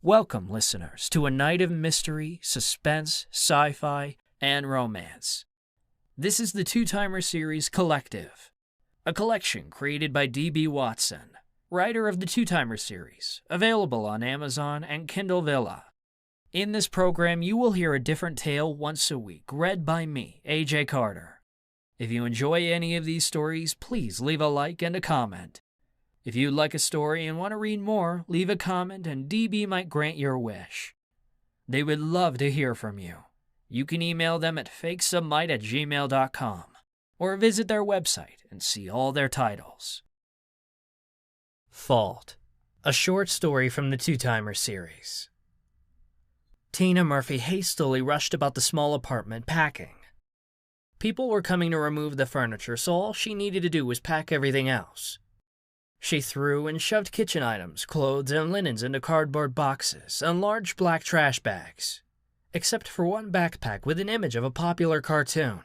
Welcome, listeners, to a night of mystery, suspense, sci-fi, and romance. This is the Two-Timer Series Collective, a collection created by D.B. Watson, writer of the Two-Timer Series, available on Amazon and Kindle Villa. In this program, you will hear a different tale once a week, read by me, A.J. Carter. If you enjoy any of these stories, please leave a like and a comment. If you'd like a story and want to read more, leave a comment and DB might grant your wish. They would love to hear from you. You can email them at fakesubmite@gmail.com or visit their website and see all their titles. Fault, a short story from the Two-Timer series. Tina Murphy hastily rushed about the small apartment packing. People were coming to remove the furniture, so all she needed to do was pack everything else. She threw and shoved kitchen items, clothes, and linens into cardboard boxes and large black trash bags, except for one backpack with an image of a popular cartoon.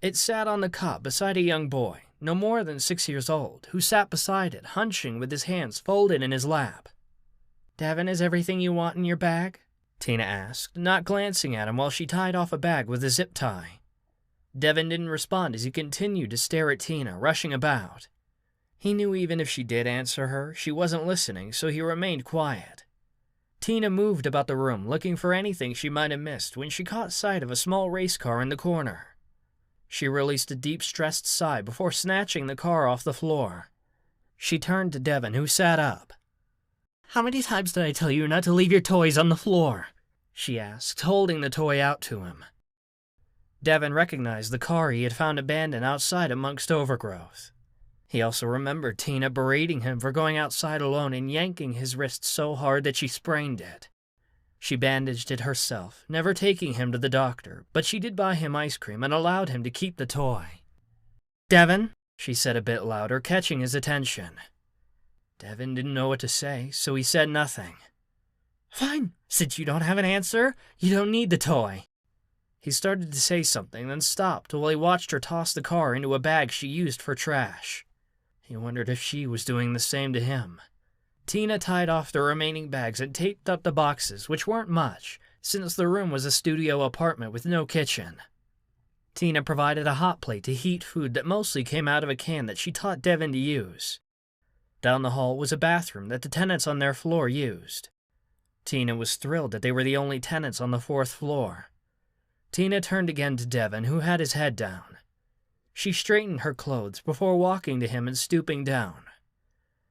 It sat on the cot beside a young boy, no more than 6 years old, who sat beside it, hunching with his hands folded in his lap. "Devin, is everything you want in your bag?" Tina asked, not glancing at him while she tied off a bag with a zip tie. Devin didn't respond as he continued to stare at Tina, rushing about. He knew even if she did answer her, she wasn't listening, so he remained quiet. Tina moved about the room, looking for anything she might have missed when she caught sight of a small race car in the corner. She released a deep, stressed sigh before snatching the car off the floor. She turned to Devin, who sat up. "How many times did I tell you not to leave your toys on the floor?" she asked, holding the toy out to him. Devin recognized the car he had found abandoned outside amongst overgrowth. He also remembered Tina berating him for going outside alone and yanking his wrist so hard that she sprained it. She bandaged it herself, never taking him to the doctor, but she did buy him ice cream and allowed him to keep the toy. "Devin," she said a bit louder, catching his attention. Devin didn't know what to say, so he said nothing. "Fine, since you don't have an answer, you don't need the toy." He started to say something, then stopped while he watched her toss the car into a bag she used for trash. He wondered if she was doing the same to him. Tina tied off the remaining bags and taped up the boxes, which weren't much, since the room was a studio apartment with no kitchen. Tina provided a hot plate to heat food that mostly came out of a can that she taught Devin to use. Down the hall was a bathroom that the tenants on their floor used. Tina was thrilled that they were the only tenants on the 4th floor. Tina turned again to Devin, who had his head down. She straightened her clothes before walking to him and stooping down.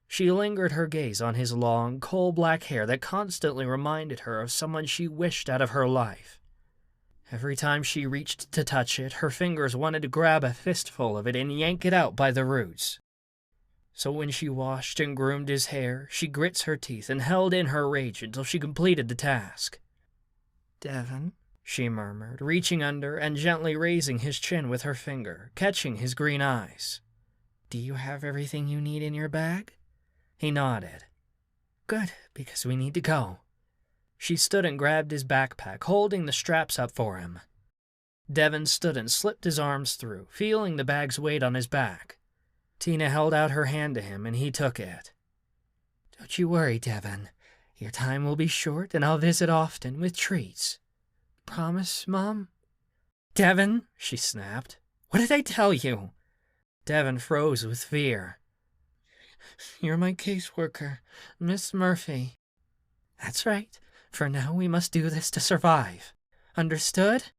She lingered her gaze on his long, coal-black hair that constantly reminded her of someone she wished out of her life. Every time she reached to touch it, her fingers wanted to grab a fistful of it and yank it out by the roots. So when she washed and groomed his hair, she grits her teeth and held in her rage until she completed the task. "Devin," she murmured, reaching under and gently raising his chin with her finger, catching his green eyes. "Do you have everything you need in your bag?" He nodded. "Good, because we need to go." She stood and grabbed his backpack, holding the straps up for him. Devin stood and slipped his arms through, feeling the bag's weight on his back. Tina held out her hand to him, and he took it. "Don't you worry, Devin. Your time will be short, and I'll visit often with treats. Promise, Mom?" "Devin," she snapped. "What did I tell you?" Devin froze with fear. "You're my caseworker, Miss Murphy." "That's right. For now, we must do this to survive. Understood?"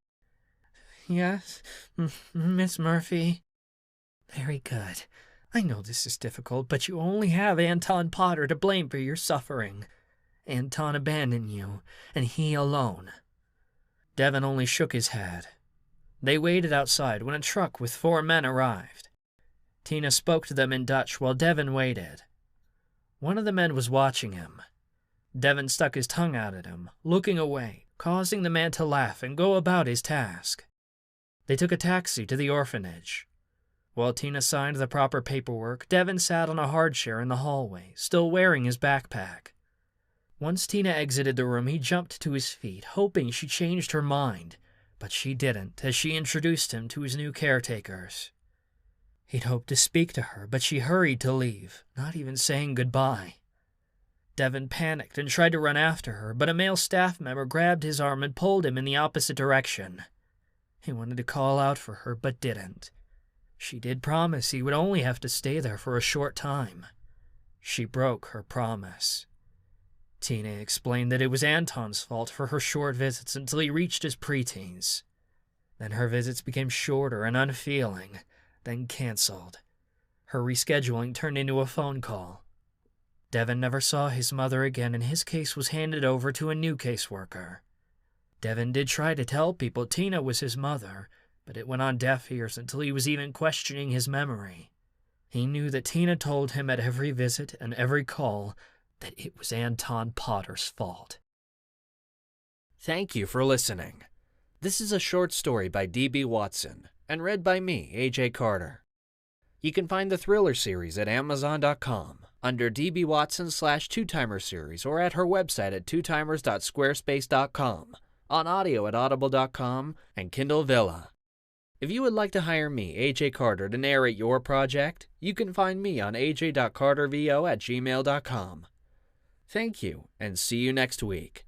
"Yes, Miss Murphy." "Very good. I know this is difficult, but you only have Anton Potter to blame for your suffering. Anton abandoned you, and he alone." Devin only shook his head. They waited outside when a truck with 4 men arrived. Tina spoke to them in Dutch while Devin waited. One of the men was watching him. Devin stuck his tongue out at him, looking away, causing the man to laugh and go about his task. They took a taxi to the orphanage. While Tina signed the proper paperwork, Devin sat on a hard chair in the hallway, still wearing his backpack. Once Tina exited the room, he jumped to his feet, hoping she changed her mind, but she didn't, as she introduced him to his new caretakers. He'd hoped to speak to her, but she hurried to leave, not even saying goodbye. Devin panicked and tried to run after her, but a male staff member grabbed his arm and pulled him in the opposite direction. He wanted to call out for her, but didn't. She did promise he would only have to stay there for a short time. She broke her promise. Tina explained that it was Anton's fault for her short visits until he reached his preteens. Then her visits became shorter and unfeeling, then canceled. Her rescheduling turned into a phone call. Devin never saw his mother again, and his case was handed over to a new caseworker. Devin did try to tell people Tina was his mother, but it went on deaf ears until he was even questioning his memory. He knew that Tina told him at every visit and every call that it was Anton Potter's fault. Thank you for listening. This is a short story by D.B. Watson and read by me, A.J. Carter. You can find the Thriller series at Amazon.com under D.B. Watson/Two-Timer series or at her website at twotimers.squarespace.com, on audio at audible.com, and Kindle Villa. If you would like to hire me, A.J. Carter, to narrate your project, you can find me on aj.cartervo@gmail.com. Thank you, and see you next week.